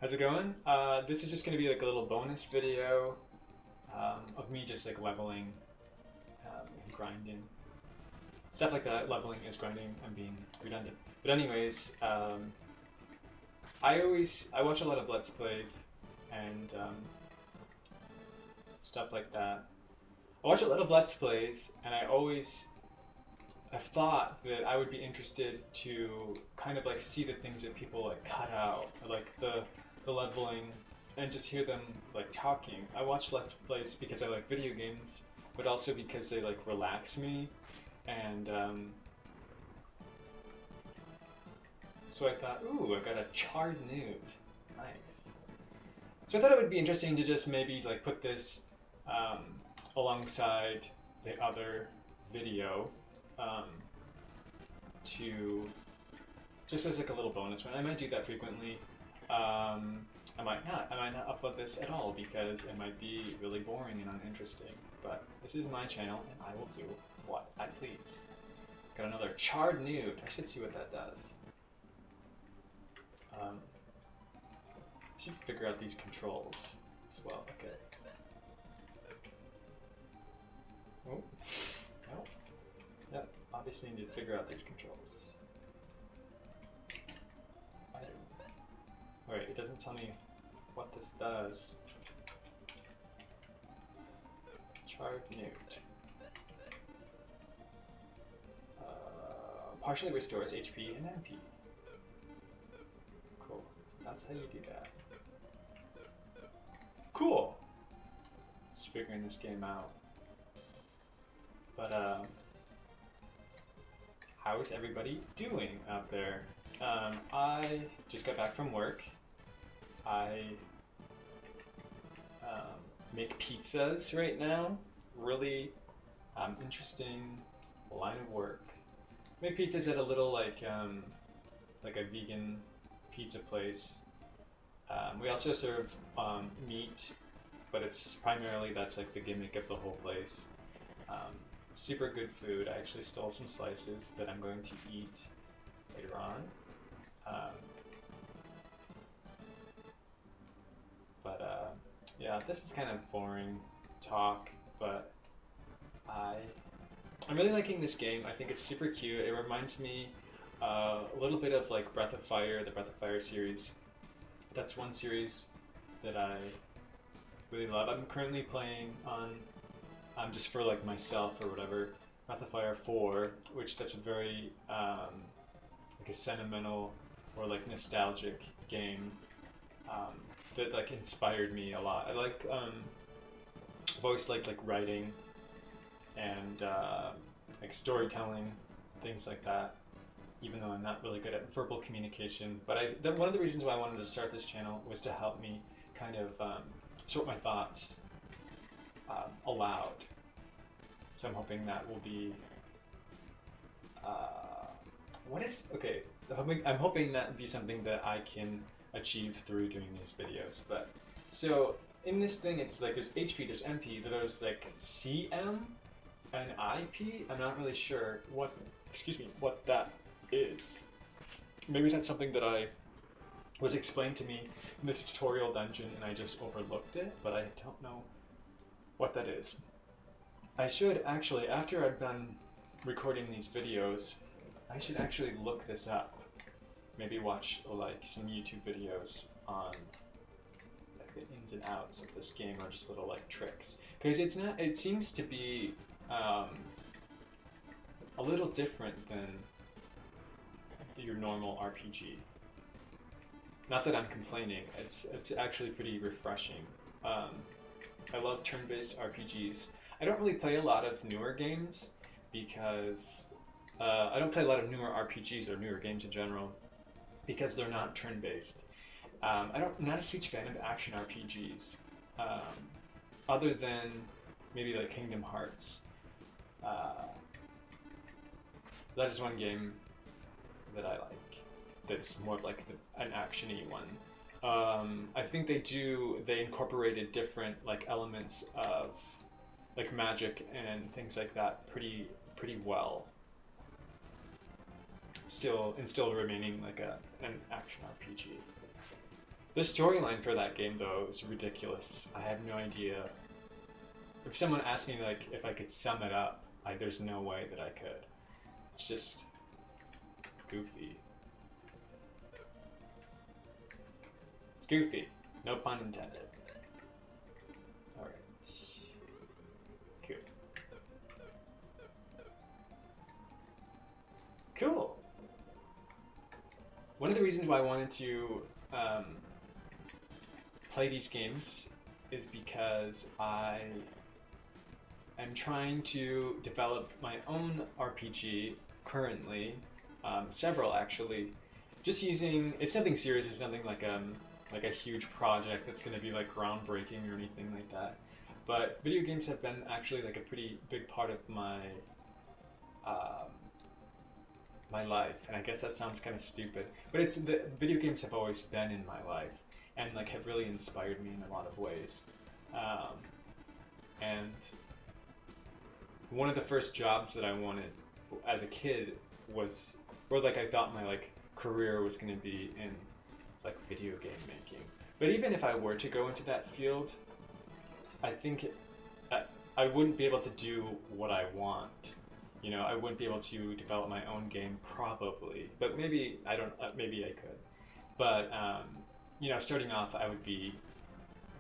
How's it going? This is just going to be like a little bonus video of me just like leveling and grinding. Stuff like that. Leveling is grinding. I'm being redundant. But anyways, I watch a lot of Let's Plays and stuff like that. I watch a lot of Let's Plays and I've thought that I would be interested to kind of like see the things that people like cut out, like the leveling, and just hear them like talking. I watch Let's Plays because I like video games, but also because they like relax me, and so I thought, ooh, I got a charred newt, nice. So I thought it would be interesting to just maybe like put this um, alongside the other video um, to just as like a little bonus one. I might do that frequently. I might not. I might not upload this at all because it might be really boring and uninteresting. But this is my channel and I will do what I please. Got another charred newt. I should see what that does. I should figure out these controls as well. Okay. Oh, no. Yep, obviously need to figure out these controls. Alright, it doesn't tell me what this does. Charred newt. Partially restores HP and MP. Cool. So that's how you do that. Cool! Just figuring this game out. But how is everybody doing out there? I just got back from work. I make pizzas right now. Really interesting line of work. Make pizzas at a little like a vegan pizza place. We also serve meat, but it's primarily that's like the gimmick of the whole place. Super good food. I actually stole some slices that I'm going to eat later on. Yeah, this is kind of boring talk, but I'm really liking this game. I think it's super cute. It reminds me a little bit of like Breath of Fire, the Breath of Fire series. That's one series that I really love. I'm currently playing on just for like myself or whatever, Breath of Fire 4, which that's a very like a sentimental or like nostalgic game that like inspired me a lot. I like I've always liked like writing and like storytelling, things like that. Even though I'm not really good at verbal communication, but one of the reasons why I wanted to start this channel was to help me kind of sort my thoughts aloud. So I'm hoping that will be okay. I'm hoping that will be something that I can achieve through doing these videos. But so in this thing, it's like there's HP, there's MP, there's like CM and IP. I'm not really sure what that is. Maybe that's something that was explained to me in this tutorial dungeon and I just overlooked it, but I don't know what that is. I should actually, after I'm done recording these videos, I should actually look this up. Maybe watch like some YouTube videos on like the ins and outs of this game or just little like tricks. Because it seems to be a little different than your normal RPG. Not that I'm complaining, it's actually pretty refreshing. I love turn-based RPGs. I don't really play a lot of newer games because I don't play a lot of newer RPGs or newer games in general because they're not turn-based. I'm not a huge fan of action RPGs, other than maybe like Kingdom Hearts. That is one game that I like. That's more of like an action-y one. I think they incorporated different like elements of like magic and things like that pretty well. Still remaining like an action RPG. The storyline for that game, though, is ridiculous. I have no idea. If someone asked me like if I could sum it up, there's no way that I could. It's just goofy. It's goofy. No pun intended. Alright. Cool. Cool. One of the reasons why I wanted to play these games is because I am trying to develop my own RPG currently, several actually. Just using, it's nothing serious, it's nothing like a huge project that's going to be like groundbreaking or anything like that. But video games have been actually like a pretty big part of my my life, and I guess that sounds kind of stupid, but it's the video games have always been in my life and like have really inspired me in a lot of ways. And one of the first jobs that I wanted as a kid was, or like I thought my like career was going to be in like video game making. But even if I were to go into that field, I think I wouldn't be able to do what I want. You know, I wouldn't be able to develop my own game probably, but maybe I don't. Maybe I could. But you know, starting off, I would be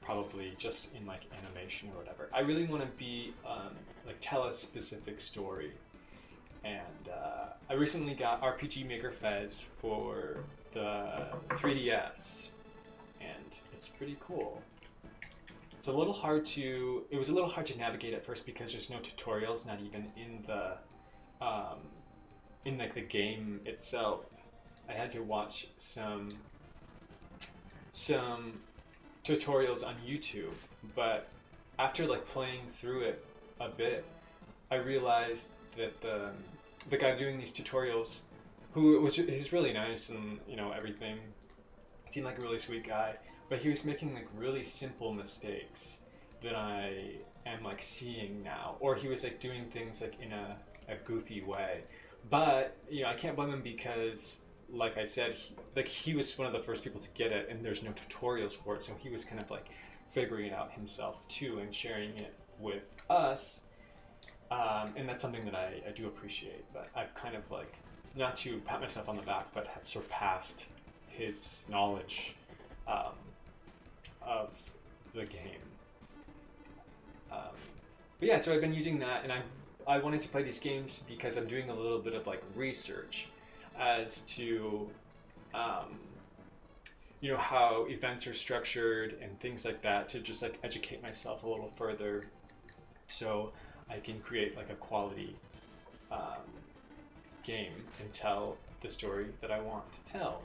probably just in like animation or whatever. I really want to be like tell a specific story, and I recently got RPG Maker Fez for the 3DS, and it's pretty cool. It's a little hard to. It was a little hard to navigate at first because there's no tutorials, not even in the in like the game itself. I had to watch some tutorials on YouTube, but after like playing through it a bit, I realized that the guy doing these tutorials, he's really nice and you know everything, seemed like a really sweet guy, but he was making like really simple mistakes that I am like seeing now, or he was like doing things like in a goofy way. But you know, I can't blame him because, like I said, he was one of the first people to get it, and there's no tutorials for it, so he was kind of like figuring it out himself too and sharing it with us. And that's something that I do appreciate. But I've kind of like, not to pat myself on the back, but have surpassed his knowledge of the game. But yeah, so I've been using that, and I wanted to play these games because I'm doing a little bit of like research as to you know, how events are structured and things like that, to just like educate myself a little further so I can create like a quality game and tell the story that I want to tell.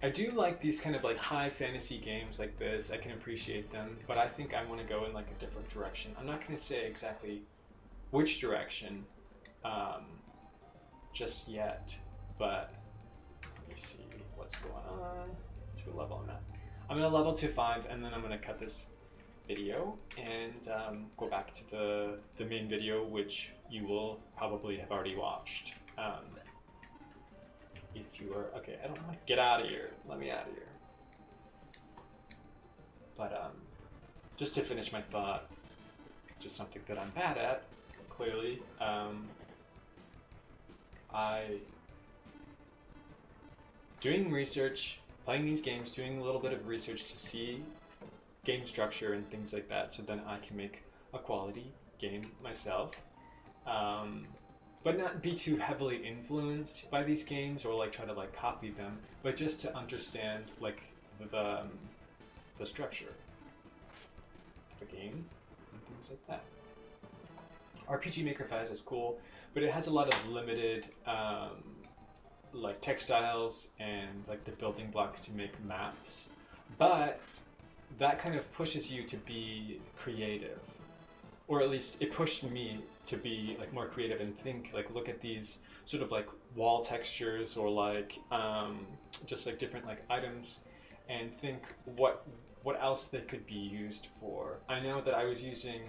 I do like these kind of like high fantasy games like this. I can appreciate them, but I think I want to go in like a different direction. I'm not going to say exactly which direction just yet, but let me see what's going on. To what level I'm at. I'm going to level to 5, and then I'm going to cut this video and go back to the main video, which you will probably have already watched. If you are, okay, I don't know how to get out of here. Let me out of here. But just to finish my thought, just something that I'm bad at, clearly, doing research, playing these games, doing a little bit of research to see game structure and things like that, so then I can make a quality game myself. But not be too heavily influenced by these games or like try to like copy them, but just to understand like the structure of a game and things like that. RPG Maker Fez is cool, but it has a lot of limited like textiles and like the building blocks to make maps. But that kind of pushes you to be creative, or at least it pushed me to be like more creative and think like, look at these sort of like wall textures or like just like different like items and think what else they could be used for. I know that I was using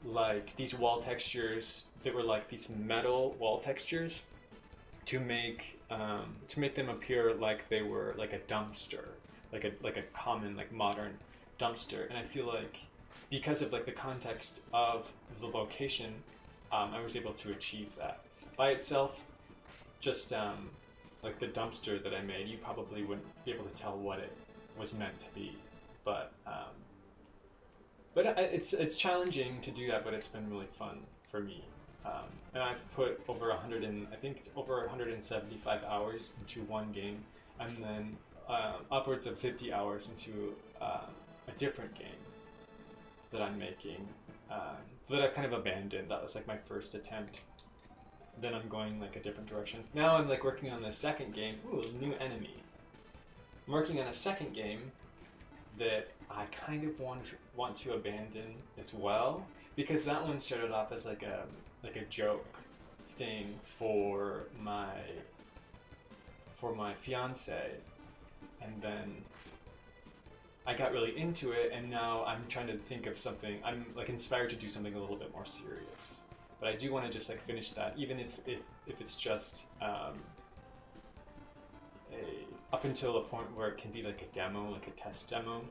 like these wall textures. They were like these metal wall textures, to make them appear like they were like a dumpster, like a common like modern dumpster. And I feel like because of like the context of the location, I was able to achieve that. By itself, just like the dumpster that I made, you probably wouldn't be able to tell what it was meant to be. But it's challenging to do that, but it's been really fun for me. And I've put over 100 and I think it's over 175 hours into one game, and then upwards of 50 hours into a different game that I'm making that I've kind of abandoned. That was like my first attempt. Then I'm going like a different direction. Now I'm like working on the second game. Ooh, new enemy. I'm working on a second game that I kind of want to abandon as well, because that one started off as like a joke thing for my fiance, and then I got really into it, and now I'm trying to think of something. I'm like inspired to do something a little bit more serious, but I do want to just like finish that, even if it's just up until a point where it can be like a demo, like a test demo,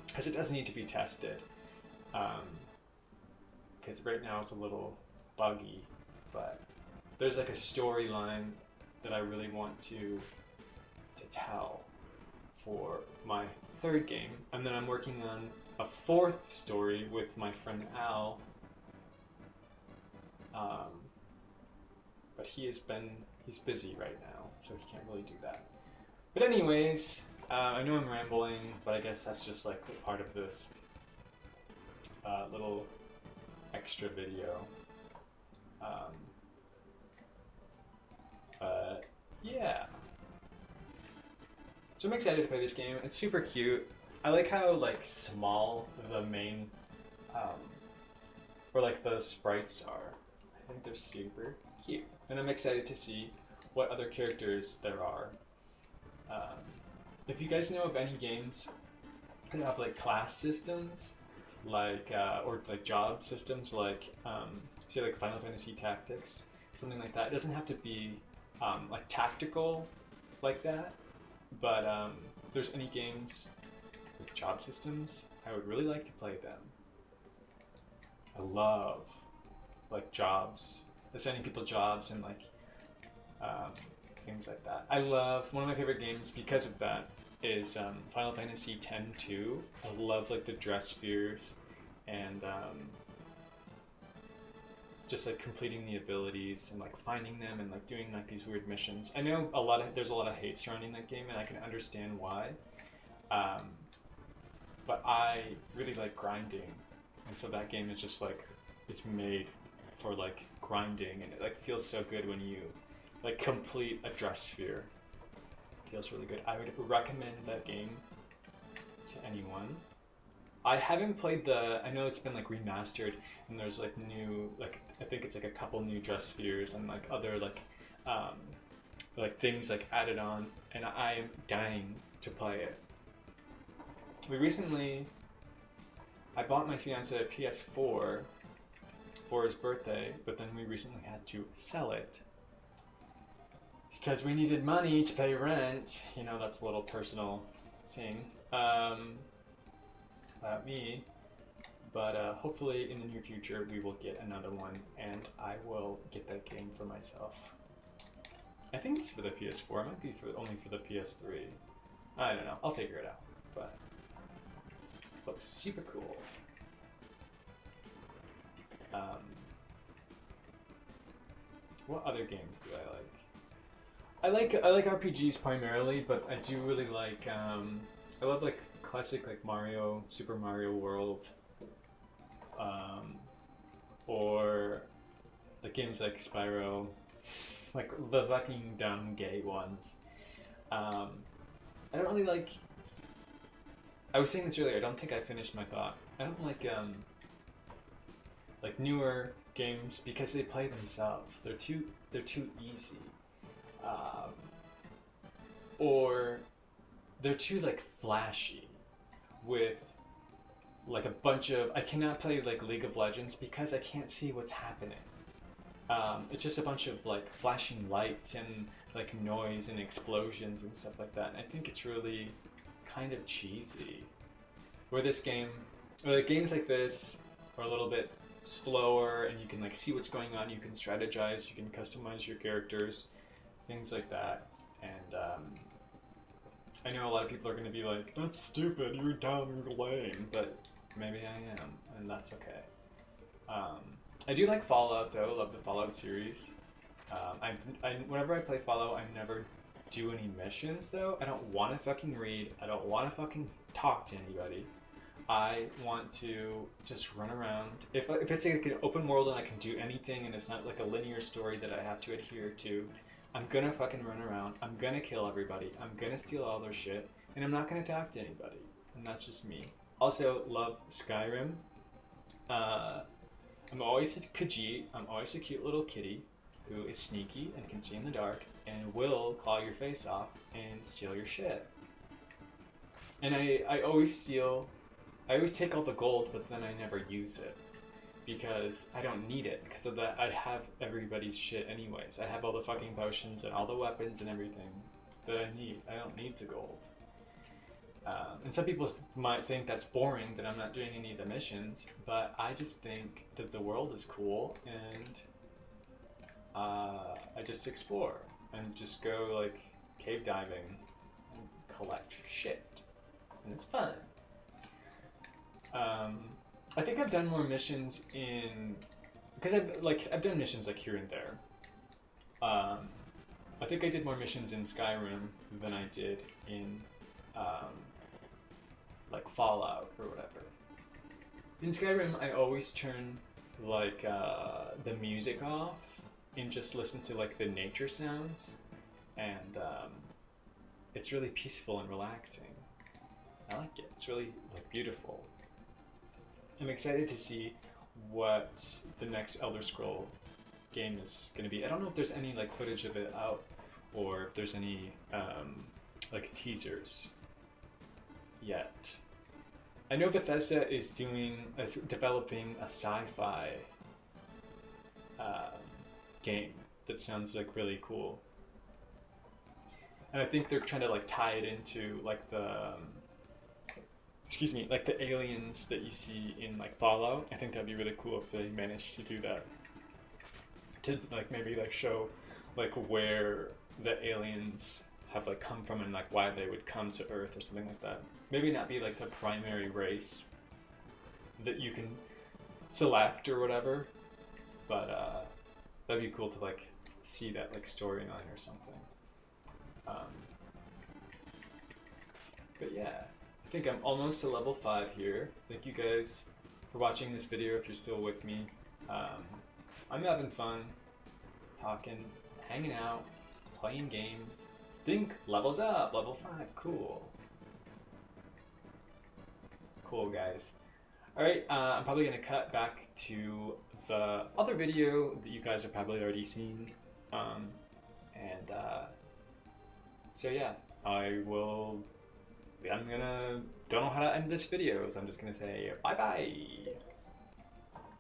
because it does need to be tested. Because right now it's a little buggy, but there's like a storyline that I really want to tell for my third game, and then I'm working on a fourth story with my friend Al. But he's busy right now, so he can't really do that. But anyways, I know I'm rambling, but I guess that's just like part of this little extra video. Yeah. So I'm excited to play this game. It's super cute. I like how like small the main, or like the sprites are. I think they're super cute, and I'm excited to see what other characters there are. If you guys know of any games that have like class systems, like or like job systems, like say like Final Fantasy Tactics, something like that. It doesn't have to be like tactical like that, but if there's any games with job systems, I would really like to play them. I love like jobs, assigning people jobs and like things like that. I love, one of my favorite games because of that is Final Fantasy X-2. I love like the dress spheres and just like completing the abilities and like finding them and like doing like these weird missions. I know there's a lot of hate surrounding that game, and I can understand why. But I really like grinding, and so that game is just like, it's made for like grinding, and it like feels so good when you like complete a dress sphere. It feels really good. I would recommend that game to anyone. I haven't played I know it's been like remastered, and there's like new, like I think it's like a couple new dress spheres and like other like things like added on, and I am dying to play it. I bought my fiance a PS4 for his birthday, but then we recently had to sell it because we needed money to pay rent. You know, that's a little personal thing about me. But hopefully in the near future we will get another one, and I will get that game for myself. I think it's for the PS4. It might be only for the PS3. I don't know. I'll figure it out. But it looks super cool. What other games do I like? I like RPGs primarily, but I do really like I love like classic like Mario, Super Mario World, or like games like Spyro, like the fucking dumb gay ones. I don't really like. I was saying this earlier. I don't think I finished my thought. I don't like newer games because they play themselves. They're too easy, or they're too like flashy with like a bunch of. I cannot play like League of Legends because I can't see what's happening. It's just a bunch of like flashing lights and like noise and explosions and stuff like that. And I think it's really kind of cheesy. Where this game, or like games like this, are a little bit slower, and you can like see what's going on. You can strategize. You can customize your characters, things like that. And I know a lot of people are going to be like, "That's stupid. You're dumb. You're lame." But maybe I am, and that's okay. I do like Fallout though. Love the Fallout series. Whenever I play Fallout, I never do any missions though. I don't want to fucking read. I don't want to fucking talk to anybody. I want to just run around. If it's like an open world and I can do anything and it's not like a linear story that I have to adhere to, I'm gonna fucking run around. I'm gonna kill everybody. I'm gonna steal all their shit, and I'm not gonna talk to anybody. And that's just me. Also, love Skyrim. I'm always a Khajiit. I'm always a cute little kitty who is sneaky and can see in the dark and will claw your face off and steal your shit. And I always steal. I always take all the gold, but then I never use it because I don't need it. Because of that, I have everybody's shit anyways. I have all the fucking potions and all the weapons and everything that I need. I don't need the gold. And some people might think that's boring, that I'm not doing any of the missions, but I just think that the world is cool, and I just explore and just go like cave diving and collect shit, and it's fun. I think I've done more missions because I've done missions like here and there. I think I did more missions in Skyrim than I did in like Fallout or whatever. In Skyrim, I always turn like the music off and just listen to like the nature sounds, and it's really peaceful and relaxing. I like it. It's really like beautiful. I'm excited to see what the next Elder Scroll game is going to be. I don't know if there's any like footage of it out, or if there's any like teasers yet. I know Bethesda is developing a sci-fi game that sounds like really cool, and I think they're trying to like tie it into like the like the aliens that you see in like Fallout. I think that'd be really cool if they managed to do that, to like maybe like show like where the aliens have like come from and like why they would come to Earth or something like that. Maybe not be like the primary race that you can select or whatever, but that'd be cool to like see that like storyline or something. But yeah, I think I'm almost to level 5 here. Thank you guys for watching this video if you're still with me. I'm having fun, talking, hanging out, playing games. Stink levels up, level 5, cool. Cool, guys. Alright, I'm probably going to cut back to the other video that you guys have probably already seen. So yeah, don't know how to end this video, so I'm just going to say bye-bye.